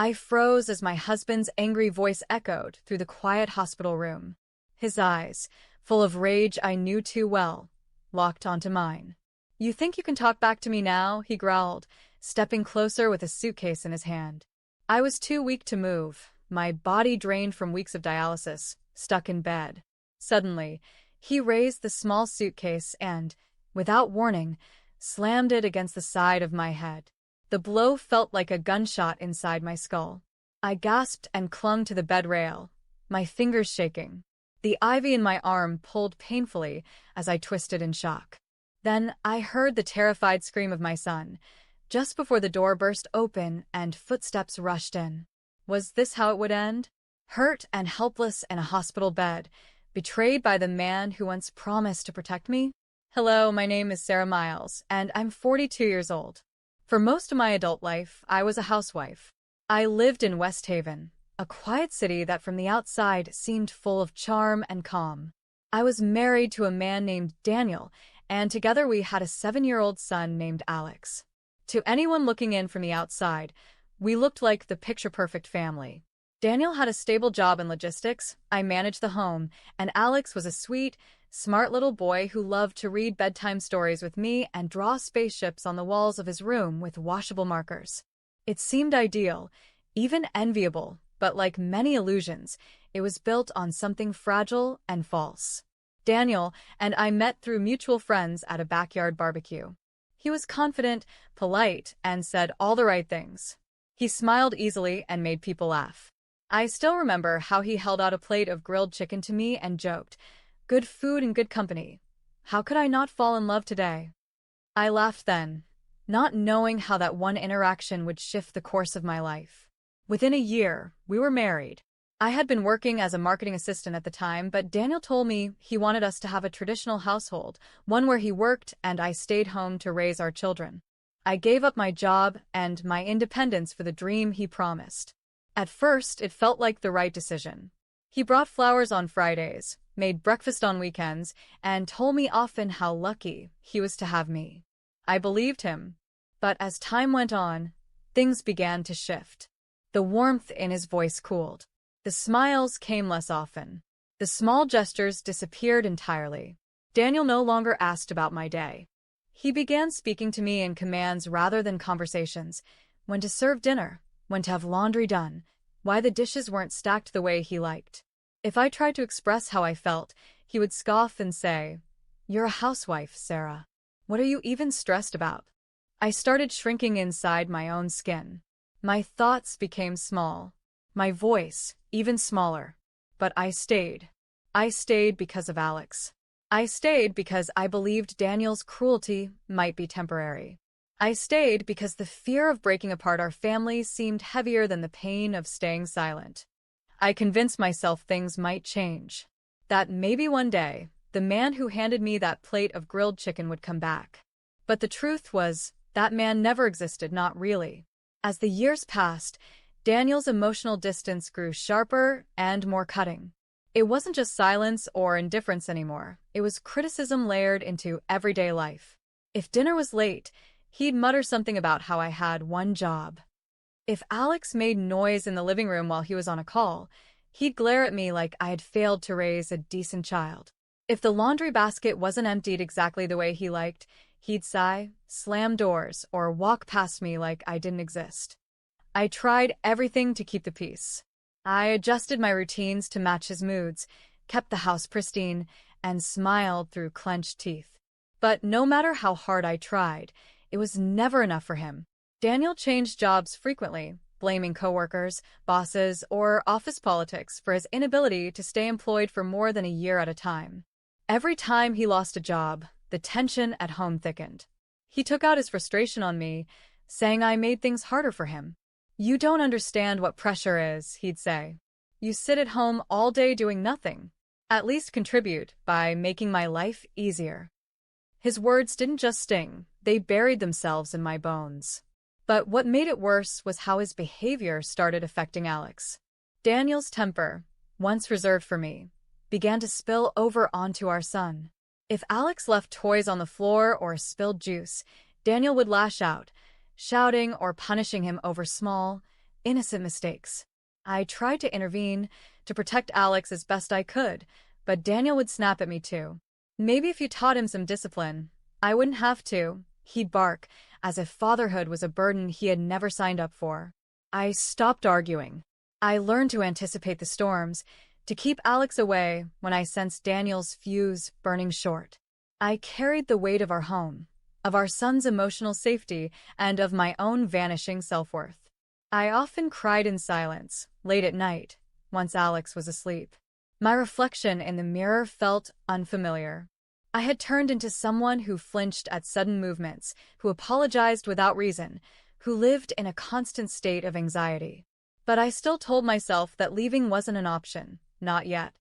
I froze as my husband's angry voice echoed through the quiet hospital room. His eyes, full of rage I knew too well, locked onto mine. "You think you can talk back to me now?" he growled, stepping closer with a suitcase in his hand. I was too weak to move, my body drained from weeks of dialysis, stuck in bed. Suddenly, he raised the small suitcase and, without warning, slammed it against the side of my head. The blow felt like a gunshot inside my skull. I gasped and clung to the bed rail, my fingers shaking. The IV in my arm pulled painfully as I twisted in shock. Then I heard the terrified scream of my son, just before the door burst open and footsteps rushed in. Was this how it would end? Hurt and helpless in a hospital bed, betrayed by the man who once promised to protect me? Hello, my name is Sarah Miles, and I'm 42 years old. For most of my adult life, I was a housewife. I lived in West Haven, a quiet city that from the outside seemed full of charm and calm. I was married to a man named Daniel, and together we had a 7-year-old son named Alex. To anyone looking in from the outside, we looked like the picture-perfect family. Daniel had a stable job in logistics, I managed the home, and Alex was a sweet, smart little boy who loved to read bedtime stories with me and draw spaceships on the walls of his room with washable markers. It seemed ideal, even enviable, but like many illusions, it was built on something fragile and false. Daniel and I met through mutual friends at a backyard barbecue. He was confident, polite, and said all the right things. He smiled easily and made people laugh. I still remember how he held out a plate of grilled chicken to me and joked, "Good food and good company. How could I not fall in love today?" I laughed then, not knowing how that one interaction would shift the course of my life. Within a year, we were married. I had been working as a marketing assistant at the time, but Daniel told me he wanted us to have a traditional household, one where he worked and I stayed home to raise our children. I gave up my job and my independence for the dream he promised. At first, it felt like the right decision. He brought flowers on Fridays, made breakfast on weekends, and told me often how lucky he was to have me. I believed him. But as time went on, things began to shift. The warmth in his voice cooled. The smiles came less often. The small gestures disappeared entirely. Daniel no longer asked about my day. He began speaking to me in commands rather than conversations: when to serve dinner, when to have laundry done, why the dishes weren't stacked the way he liked. If I tried to express how I felt, he would scoff and say, "You're a housewife, Sarah. What are you even stressed about?" I started shrinking inside my own skin. My thoughts became small. My voice, even smaller. But I stayed. I stayed because of Alex. I stayed because I believed Daniel's cruelty might be temporary. I stayed because the fear of breaking apart our family seemed heavier than the pain of staying silent. I convinced myself things might change. That maybe one day, the man who handed me that plate of grilled chicken would come back. But the truth was, that man never existed, not really. As the years passed, Daniel's emotional distance grew sharper and more cutting. It wasn't just silence or indifference anymore. It was criticism layered into everyday life. If dinner was late, he'd mutter something about how I had one job. If Alex made noise in the living room while he was on a call, he'd glare at me like I had failed to raise a decent child. If the laundry basket wasn't emptied exactly the way he liked, he'd sigh, slam doors, or walk past me like I didn't exist. I tried everything to keep the peace. I adjusted my routines to match his moods, kept the house pristine, and smiled through clenched teeth. But no matter how hard I tried, it was never enough for him. Daniel changed jobs frequently, blaming coworkers, bosses, or office politics for his inability to stay employed for more than a year at a time. Every time he lost a job, the tension at home thickened. He took out his frustration on me, saying I made things harder for him. "You don't understand what pressure is," he'd say. "You sit at home all day doing nothing. At least contribute by making my life easier." His words didn't just sting, they buried themselves in my bones. But what made it worse was how his behavior started affecting Alex. Daniel's temper, once reserved for me, began to spill over onto our son. If Alex left toys on the floor or spilled juice, Daniel would lash out, shouting or punishing him over small, innocent mistakes. I tried to intervene, to protect Alex as best I could, but Daniel would snap at me too. Maybe if you taught him some discipline, I wouldn't have to, he'd bark, as if fatherhood was a burden he had never signed up for. I stopped arguing. I learned to anticipate the storms, to keep Alex away when I sensed Daniel's fuse burning short. I carried the weight of our home, of our son's emotional safety, and of my own vanishing self-worth. I often cried in silence, late at night, once Alex was asleep. My reflection in the mirror felt unfamiliar. I had turned into someone who flinched at sudden movements, who apologized without reason, who lived in a constant state of anxiety. But I still told myself that leaving wasn't an option, not yet.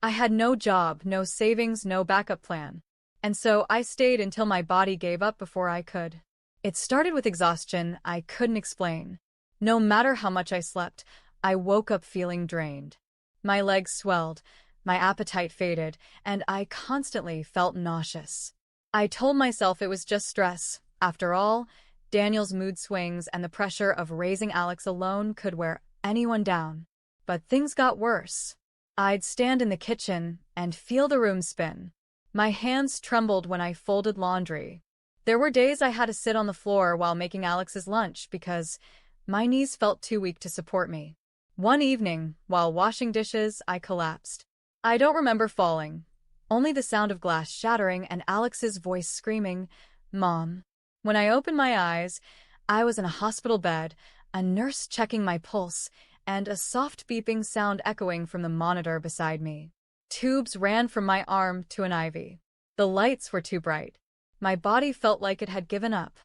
I had no job, no savings, no backup plan. And so I stayed until my body gave up before I could. It started with exhaustion I couldn't explain. No matter how much I slept, I woke up feeling drained. My legs swelled, my appetite faded, and I constantly felt nauseous. I told myself it was just stress. After all, Daniel's mood swings and the pressure of raising Alex alone could wear anyone down. But things got worse. I'd stand in the kitchen and feel the room spin. My hands trembled when I folded laundry. There were days I had to sit on the floor while making Alex's lunch because my knees felt too weak to support me. One evening, while washing dishes, I collapsed. I don't remember falling, only the sound of glass shattering and Alex's voice screaming, "Mom." When I opened my eyes, I was in a hospital bed, a nurse checking my pulse, and a soft beeping sound echoing from the monitor beside me. Tubes ran from my arm to an IV. The lights were too bright. My body felt like it had given up.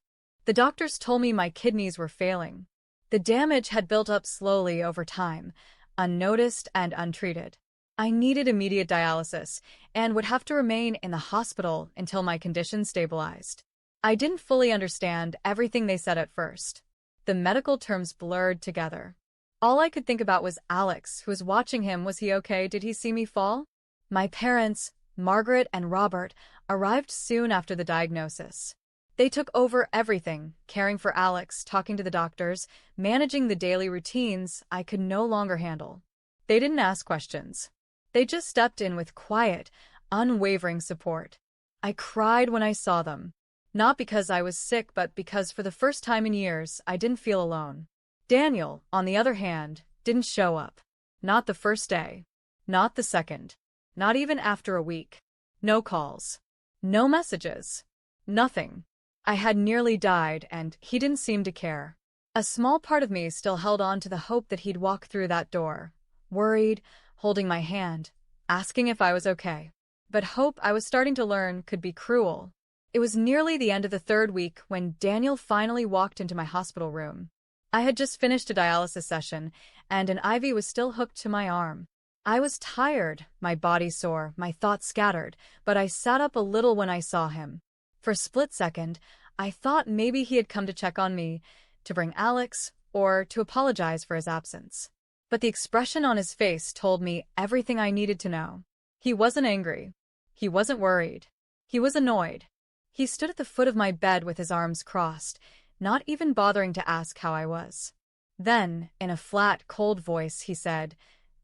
The doctors told me my kidneys were failing. The damage had built up slowly over time, unnoticed and untreated. I needed immediate dialysis and would have to remain in the hospital until my condition stabilized. I didn't fully understand everything they said at first. The medical terms blurred together. All I could think about was Alex, who was watching him. Was he okay? Did he see me fall? My parents, Margaret and Robert, arrived soon after the diagnosis. They took over everything, caring for Alex, talking to the doctors, managing the daily routines I could no longer handle. They didn't ask questions. They just stepped in with quiet, unwavering support. I cried when I saw them. Not because I was sick, but because for the first time in years, I didn't feel alone. Daniel, on the other hand, didn't show up. Not the first day. Not the second. Not even after a week. No calls. No messages. Nothing. I had nearly died, and he didn't seem to care. A small part of me still held on to the hope that he'd walk through that door, worried, holding my hand, asking if I was okay. But hope, I was starting to learn, could be cruel. It was nearly the end of the third week when Daniel finally walked into my hospital room. I had just finished a dialysis session, and an IV was still hooked to my arm. I was tired, my body sore, my thoughts scattered, but I sat up a little when I saw him. For a split second, I thought maybe he had come to check on me, to bring Alex, or to apologize for his absence. But the expression on his face told me everything I needed to know. He wasn't angry. He wasn't worried. He was annoyed. He stood at the foot of my bed with his arms crossed, not even bothering to ask how I was. Then, in a flat, cold voice, he said,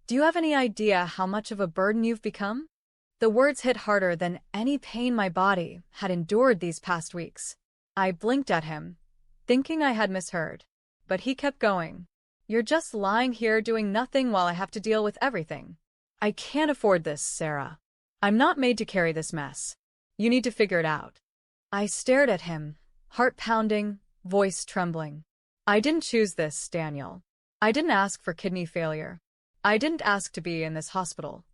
"Do you have any idea how much of a burden you've become?" The words hit harder than any pain my body had endured these past weeks. I blinked at him, thinking I had misheard. But he kept going. "You're just lying here doing nothing while I have to deal with everything. I can't afford this, Sarah. I'm not made to carry this mess. You need to figure it out." I stared at him, heart pounding, voice trembling. "I didn't choose this, Daniel. I didn't ask for kidney failure. I didn't ask to be in this hospital."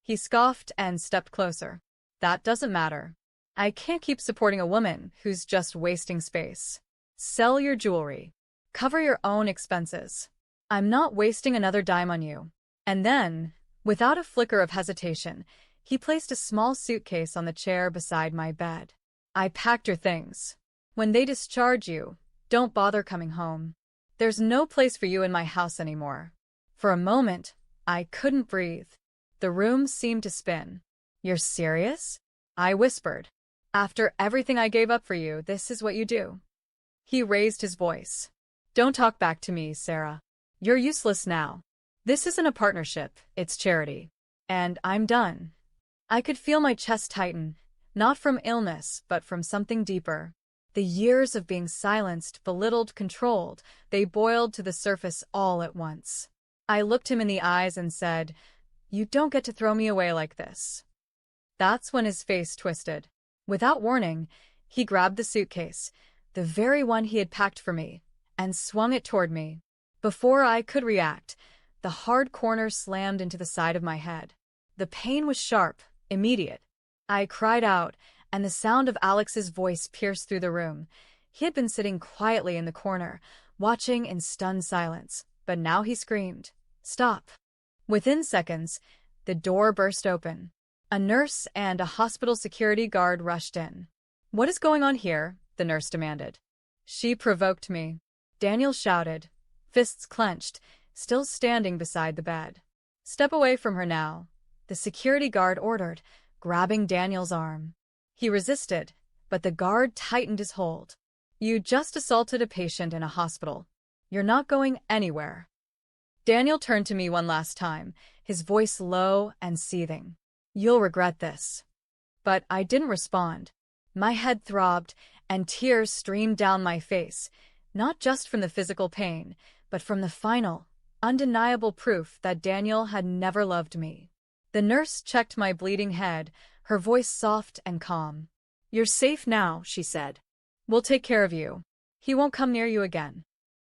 He scoffed and stepped closer. "That doesn't matter. I can't keep supporting a woman who's just wasting space. Sell your jewelry. Cover your own expenses. I'm not wasting another dime on you." And then, without a flicker of hesitation, he placed a small suitcase on the chair beside my bed. "I packed your things. When they discharge you, don't bother coming home. There's no place for you in my house anymore." For a moment, I couldn't breathe. The room seemed to spin. "You're serious?" I whispered. "After everything I gave up for you, this is what you do?" He raised his voice. "Don't talk back to me, Sarah. You're useless now. This isn't a partnership, it's charity. And I'm done. I could feel my chest tighten, not from illness, but from something deeper. The years of being silenced, belittled, controlled, they boiled to the surface all at once. I looked him in the eyes and said, "You don't get to throw me away like this." That's when his face twisted. Without warning, he grabbed the suitcase, the very one he had packed for me, and swung it toward me. Before I could react, the hard corner slammed into the side of my head. The pain was sharp, immediate. I cried out, and the sound of Alex's voice pierced through the room. He had been sitting quietly in the corner, watching in stunned silence, but now he screamed, "Stop!" Within seconds, the door burst open. A nurse and a hospital security guard rushed in. "What is going on here?" the nurse demanded. "She provoked me," Daniel shouted, fists clenched, still standing beside the bed. "Step away from her now," the security guard ordered, grabbing Daniel's arm. He resisted, but the guard tightened his hold. "You just assaulted a patient in a hospital. You're not going anywhere." Daniel turned to me one last time, his voice low and seething. "You'll regret this." But I didn't respond. My head throbbed, and tears streamed down my face, not just from the physical pain, but from the final, undeniable proof that Daniel had never loved me. The nurse checked my bleeding head, her voice soft and calm. "You're safe now," she said. "We'll take care of you. He won't come near you again."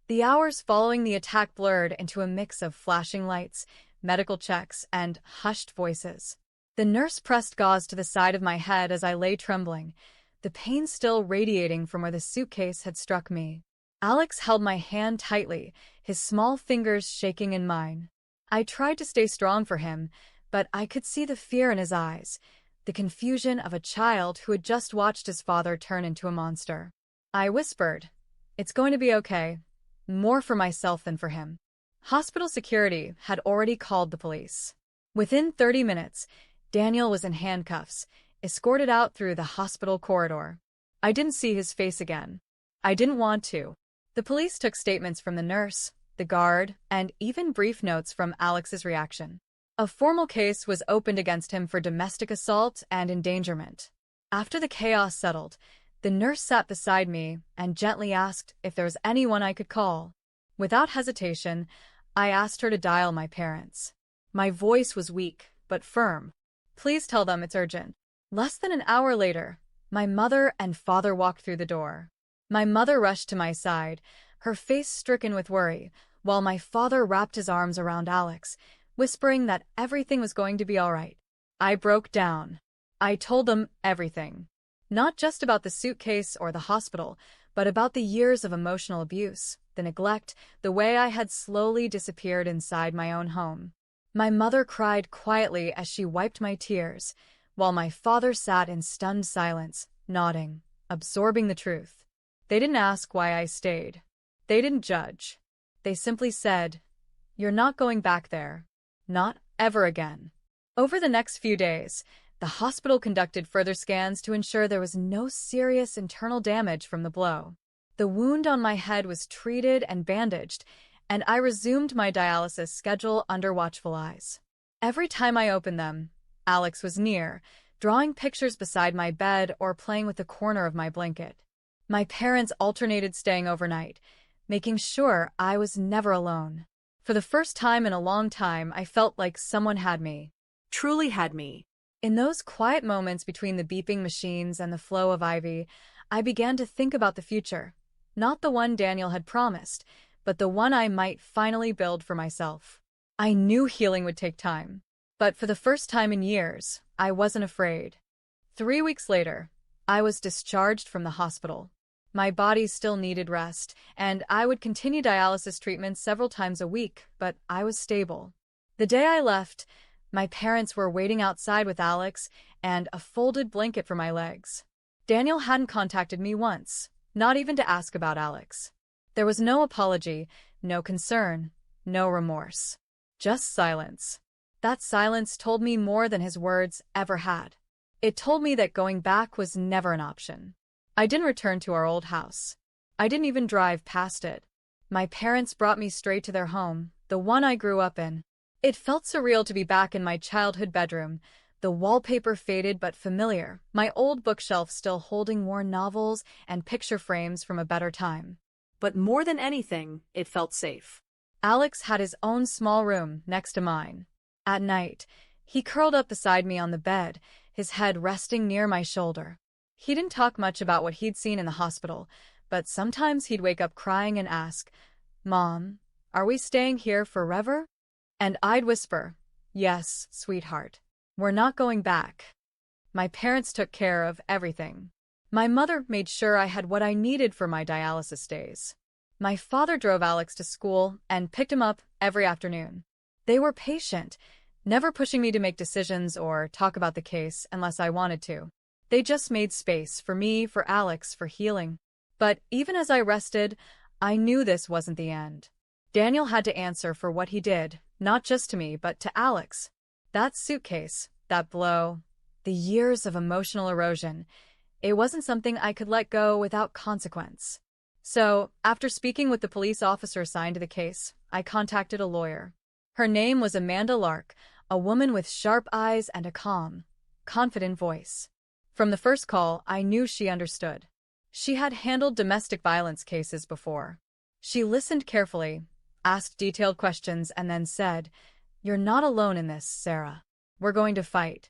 The hours following the attack blurred into a mix of flashing lights, medical checks, and hushed voices. The nurse pressed gauze to the side of my head as I lay trembling, the pain still radiating from where the suitcase had struck me. Alex held my hand tightly, his small fingers shaking in mine. I tried to stay strong for him, but I could see the fear in his eyes, the confusion of a child who had just watched his father turn into a monster. I whispered, "It's going to be okay," more for myself than for him. Hospital security had already called the police. Within 30 minutes, Daniel was in handcuffs, escorted out through the hospital corridor. I didn't see his face again. I didn't want to. The police took statements from the nurse, the guard, and even brief notes from Alex's reaction. A formal case was opened against him for domestic assault and endangerment. After the chaos settled, the nurse sat beside me and gently asked if there was anyone I could call. Without hesitation, I asked her to dial my parents. My voice was weak, but firm. "Please tell them it's urgent." Less than an hour later, my mother and father walked through the door. My mother rushed to my side, her face stricken with worry, while my father wrapped his arms around Alex, whispering that everything was going to be all right. I broke down. I told them everything. Not just about the suitcase or the hospital, but about the years of emotional abuse, the neglect, the way I had slowly disappeared inside my own home. My mother cried quietly as she wiped my tears, while my father sat in stunned silence, nodding, absorbing the truth. They didn't ask why I stayed. They didn't judge. They simply said, "You're not going back there. Not ever again." Over the next few days, the hospital conducted further scans to ensure there was no serious internal damage from the blow. The wound on my head was treated and bandaged, and I resumed my dialysis schedule under watchful eyes. Every time I opened them, Alex was near, drawing pictures beside my bed or playing with the corner of my blanket. My parents alternated staying overnight, making sure I was never alone. For the first time in a long time, I felt like someone had me. Truly had me. In those quiet moments between the beeping machines and the flow of IV, I began to think about the future. Not the one Daniel had promised, but the one I might finally build for myself. I knew healing would take time, but for the first time in years, I wasn't afraid. 3 weeks later, I was discharged from the hospital. My body still needed rest, and I would continue dialysis treatments several times a week, but I was stable. The day I left, my parents were waiting outside with Alex and a folded blanket for my legs. Daniel hadn't contacted me once, not even to ask about Alex. There was no apology, no concern, no remorse. Just silence. That silence told me more than his words ever had. It told me that going back was never an option. I didn't return to our old house. I didn't even drive past it. My parents brought me straight to their home, the one I grew up in. It felt surreal to be back in my childhood bedroom, the wallpaper faded but familiar, my old bookshelf still holding worn novels and picture frames from a better time. But more than anything, it felt safe. Alex had his own small room next to mine. At night, he curled up beside me on the bed, his head resting near my shoulder. He didn't talk much about what he'd seen in the hospital, but sometimes he'd wake up crying and ask, "Mom, are we staying here forever?" And I'd whisper, "Yes, sweetheart. We're not going back." My parents took care of everything. My mother made sure I had what I needed for my dialysis days. My father drove Alex to school and picked him up every afternoon. They were patient, never pushing me to make decisions or talk about the case unless I wanted to. They just made space for me, for Alex, for healing. But even as I rested, I knew this wasn't the end. Daniel had to answer for what he did, not just to me, but to Alex. That suitcase, that blow, the years of emotional erosion, it wasn't something I could let go without consequence. So, after speaking with the police officer assigned to the case, I contacted a lawyer. Her name was Amanda Lark, a woman with sharp eyes and a calm, confident voice. From the first call, I knew she understood. She had handled domestic violence cases before. She listened carefully, asked detailed questions, and then said, "You're not alone in this, Sarah. We're going to fight."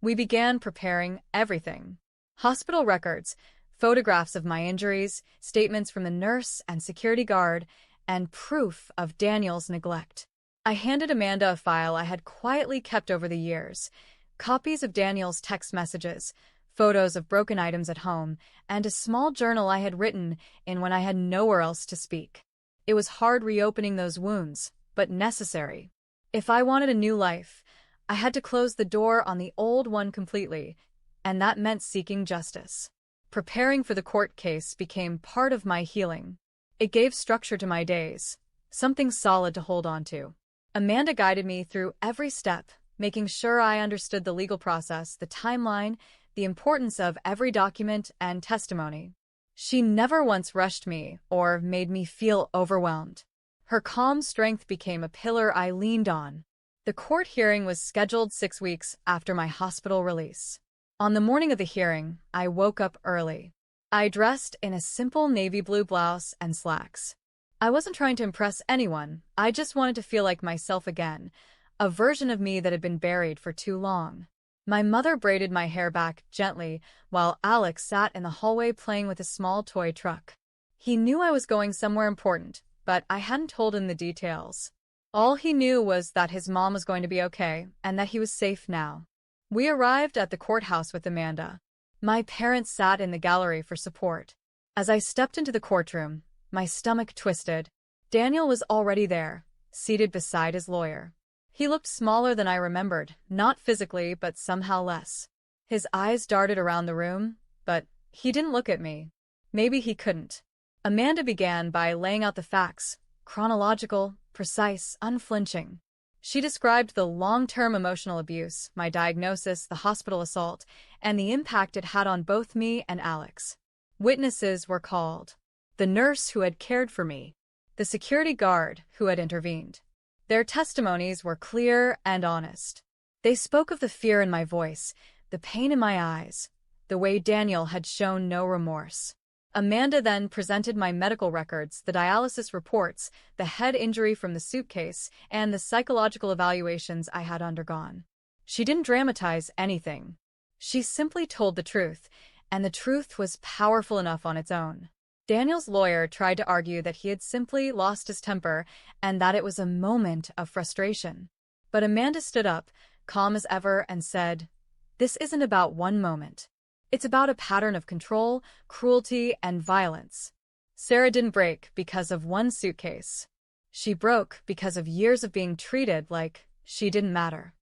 We began preparing everything. Hospital records, photographs of my injuries, statements from the nurse and security guard, and proof of Daniel's neglect. I handed Amanda a file I had quietly kept over the years, copies of Daniel's text messages, photos of broken items at home, and a small journal I had written in when I had nowhere else to speak. It was hard reopening those wounds, but necessary. If I wanted a new life, I had to close the door on the old one completely, and that meant seeking justice. Preparing for the court case became part of my healing. It gave structure to my days, something solid to hold on to. Amanda guided me through every step, making sure I understood the legal process, the timeline, the importance of every document and testimony. She never once rushed me or made me feel overwhelmed. Her calm strength became a pillar I leaned on. The court hearing was scheduled 6 weeks after my hospital release. On the morning of the hearing, I woke up early. I dressed in a simple navy blue blouse and slacks. I wasn't trying to impress anyone, I just wanted to feel like myself again, a version of me that had been buried for too long. My mother braided my hair back gently while Alex sat in the hallway playing with a small toy truck. He knew I was going somewhere important, but I hadn't told him the details. All he knew was that his mom was going to be okay and that he was safe now. We arrived at the courthouse with Amanda. My parents sat in the gallery for support. As I stepped into the courtroom, my stomach twisted. Daniel was already there, seated beside his lawyer. He looked smaller than I remembered, not physically, but somehow less. His eyes darted around the room, but he didn't look at me. Maybe he couldn't. Amanda began by laying out the facts, chronological, precise, unflinching. She described the long-term emotional abuse, my diagnosis, the hospital assault, and the impact it had on both me and Alex. Witnesses were called. The nurse who had cared for me, the security guard who had intervened. Their testimonies were clear and honest. They spoke of the fear in my voice, the pain in my eyes, the way Daniel had shown no remorse. Amanda then presented my medical records, the dialysis reports, the head injury from the suitcase, and the psychological evaluations I had undergone. She didn't dramatize anything. She simply told the truth, and the truth was powerful enough on its own. Daniel's lawyer tried to argue that he had simply lost his temper and that it was a moment of frustration. But Amanda stood up, calm as ever, and said, "This isn't about one moment. It's about a pattern of control, cruelty, and violence. Sarah didn't break because of one suitcase. She broke because of years of being treated like she didn't matter."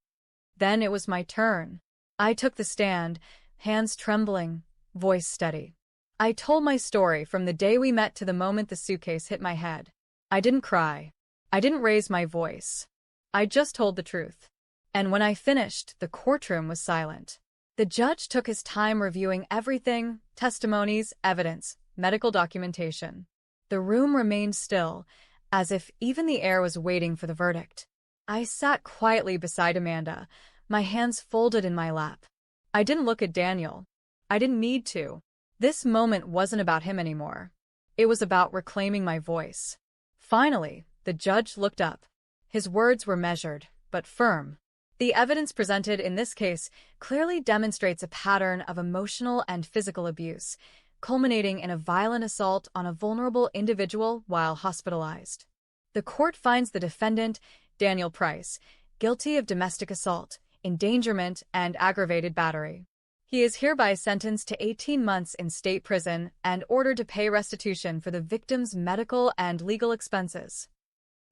Then it was my turn. I took the stand, hands trembling, voice steady. I told my story from the day we met to the moment the suitcase hit my head. I didn't cry. I didn't raise my voice. I just told the truth. And when I finished, the courtroom was silent. The judge took his time reviewing everything, testimonies, evidence, medical documentation. The room remained still, as if even the air was waiting for the verdict. I sat quietly beside Amanda, my hands folded in my lap. I didn't look at Daniel. I didn't need to. This moment wasn't about him anymore. It was about reclaiming my voice. Finally, the judge looked up. His words were measured, but firm. The evidence presented in this case clearly demonstrates a pattern of emotional and physical abuse, culminating in a violent assault on a vulnerable individual while hospitalized. The court finds the defendant, Daniel Price, guilty of domestic assault, endangerment, and aggravated battery. He is hereby sentenced to 18 months in state prison and ordered to pay restitution for the victim's medical and legal expenses.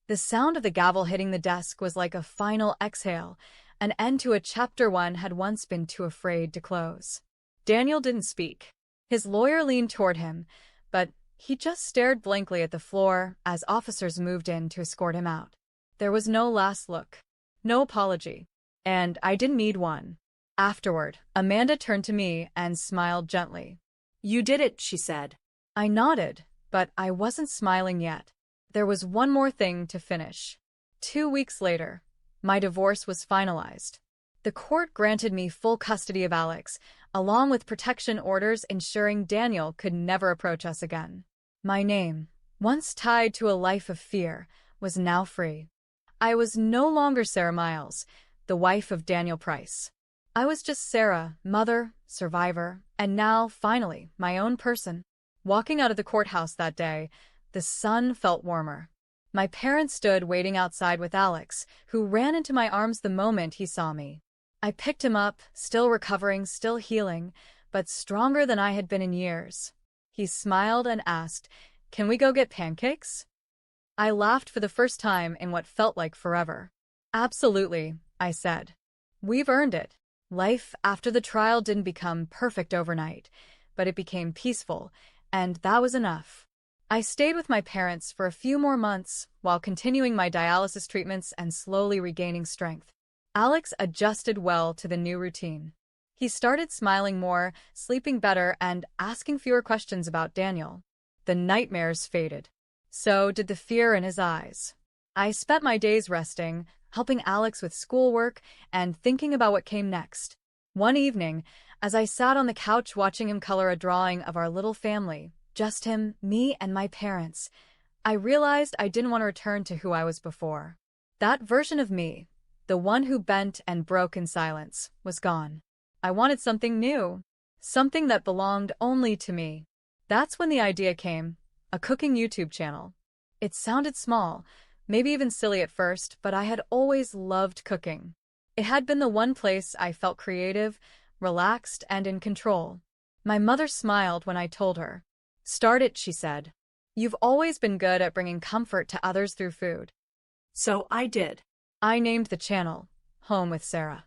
The sound of the gavel hitting the desk was like a final exhale, an end to a chapter one had once been too afraid to close. Daniel didn't speak. His lawyer leaned toward him, but he just stared blankly at the floor as officers moved in to escort him out. There was no last look, no apology, and I didn't need one. Afterward, Amanda turned to me and smiled gently. "You did it," she said. I nodded, but I wasn't smiling yet. There was one more thing to finish. 2 weeks later, my divorce was finalized. The court granted me full custody of Alex, along with protection orders ensuring Daniel could never approach us again. My name, once tied to a life of fear, was now free. I was no longer Sarah Miles, the wife of Daniel Price. I was just Sarah, mother, survivor, and now, finally, my own person. Walking out of the courthouse that day, the sun felt warmer. My parents stood waiting outside with Alex, who ran into my arms the moment he saw me. I picked him up, still recovering, still healing, but stronger than I had been in years. He smiled and asked, "Can we go get pancakes?" I laughed for the first time in what felt like forever. "Absolutely," I said. "We've earned it." Life after the trial didn't become perfect overnight, but it became peaceful, and that was enough. I stayed with my parents for a few more months while continuing my dialysis treatments and slowly regaining strength. Alex adjusted well to the new routine. He started smiling more, sleeping better, and asking fewer questions about Daniel. The nightmares faded. So did the fear in his eyes. I spent my days resting, helping Alex with schoolwork, and thinking about what came next. One evening, as I sat on the couch watching him color a drawing of our little family, just him, me, and my parents, I realized I didn't want to return to who I was before. That version of me, the one who bent and broke in silence, was gone. I wanted something new, something that belonged only to me. That's when the idea came, a cooking YouTube channel. It sounded small, maybe even silly at first, but I had always loved cooking. It had been the one place I felt creative, relaxed, and in control. My mother smiled when I told her. "Start it," she said. "You've always been good at bringing comfort to others through food." So I did. I named the channel Home with Sarah.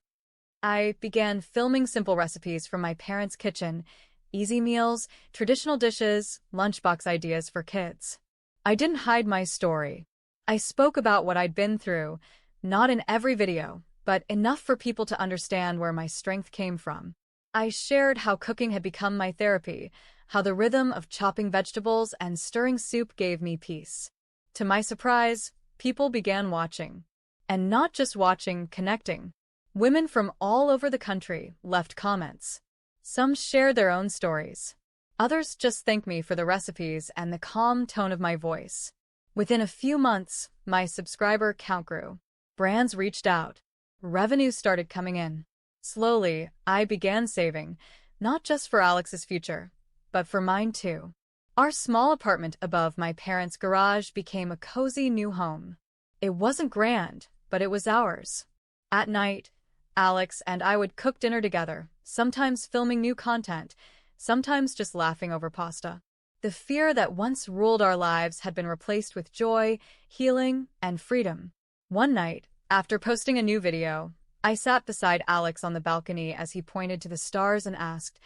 I began filming simple recipes from my parents' kitchen, easy meals, traditional dishes, lunchbox ideas for kids. I didn't hide my story. I spoke about what I'd been through, not in every video, but enough for people to understand where my strength came from. I shared how cooking had become my therapy, how the rhythm of chopping vegetables and stirring soup gave me peace. To my surprise, people began watching. And not just watching, connecting. Women from all over the country left comments. Some shared their own stories. Others just thanked me for the recipes and the calm tone of my voice. Within a few months, my subscriber count grew. Brands reached out. Revenue started coming in. Slowly, I began saving, not just for Alex's future, but for mine too. Our small apartment above my parents' garage became a cozy new home. It wasn't grand, but it was ours. At night, Alex and I would cook dinner together, sometimes filming new content, sometimes just laughing over pasta. The fear that once ruled our lives had been replaced with joy, healing, and freedom. One night, after posting a new video, I sat beside Alex on the balcony as he pointed to the stars and asked,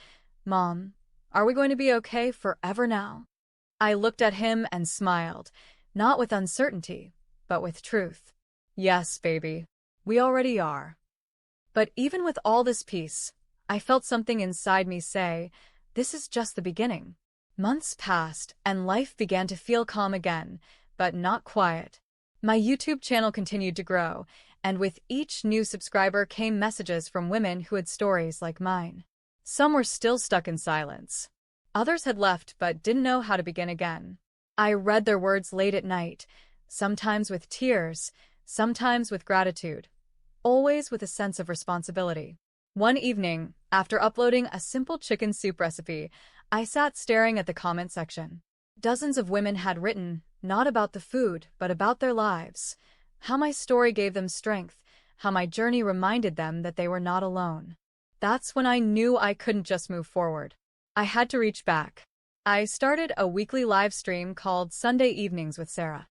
"Mom, are we going to be okay forever now?" I looked at him and smiled, not with uncertainty, but with truth. "Yes, baby, we already are." But even with all this peace, I felt something inside me say, "This is just the beginning." Months passed, and life began to feel calm again, but not quiet. My YouTube channel continued to grow, and with each new subscriber came messages from women who had stories like mine. Some were still stuck in silence. Others had left but didn't know how to begin again. I read their words late at night, sometimes with tears, sometimes with gratitude, always with a sense of responsibility. One evening, after uploading a simple chicken soup recipe, I sat staring at the comment section. Dozens of women had written, not about the food, but about their lives. How my story gave them strength, how my journey reminded them that they were not alone. That's when I knew I couldn't just move forward. I had to reach back. I started a weekly live stream called Sunday Evenings with Sarah.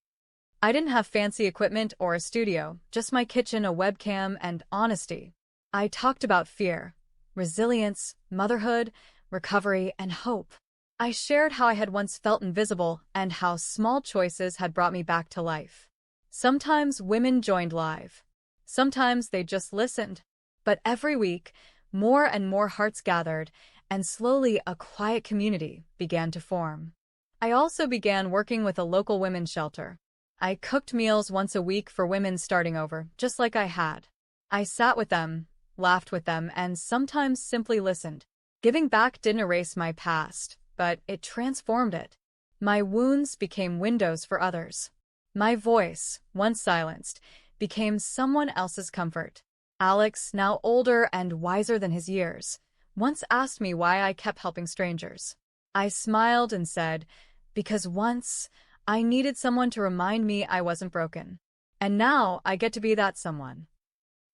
I didn't have fancy equipment or a studio, just my kitchen, a webcam, and honesty. I talked about fear, resilience, motherhood, recovery, and hope. I shared how I had once felt invisible and how small choices had brought me back to life. Sometimes women joined live. Sometimes they just listened. But every week, more and more hearts gathered, and slowly a quiet community began to form. I also began working with a local women's shelter. I cooked meals once a week for women starting over, just like I had. I sat with them, laughed with them, and sometimes simply listened. Giving back didn't erase my past, but it transformed it. My wounds became windows for others. My voice, once silenced, became someone else's comfort. Alex, now older and wiser than his years, once asked me why I kept helping strangers. I smiled and said, because once I needed someone to remind me I wasn't broken. And now I get to be that someone.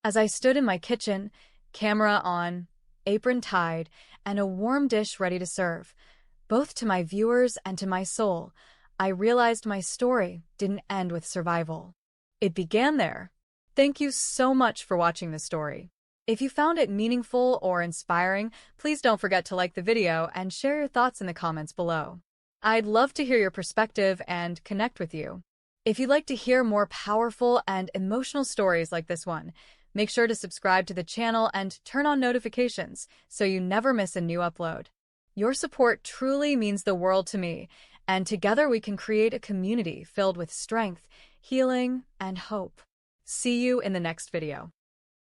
As I stood in my kitchen, camera on, apron tied, and a warm dish ready to serve, both to my viewers and to my soul, I realized my story didn't end with survival. It began there. Thank you so much for watching this story. If you found it meaningful or inspiring, please don't forget to like the video and share your thoughts in the comments below. I'd love to hear your perspective and connect with you. If you'd like to hear more powerful and emotional stories like this one, make sure to subscribe to the channel and turn on notifications so you never miss a new upload. Your support truly means the world to me, and together we can create a community filled with strength, healing, and hope. See you in the next video.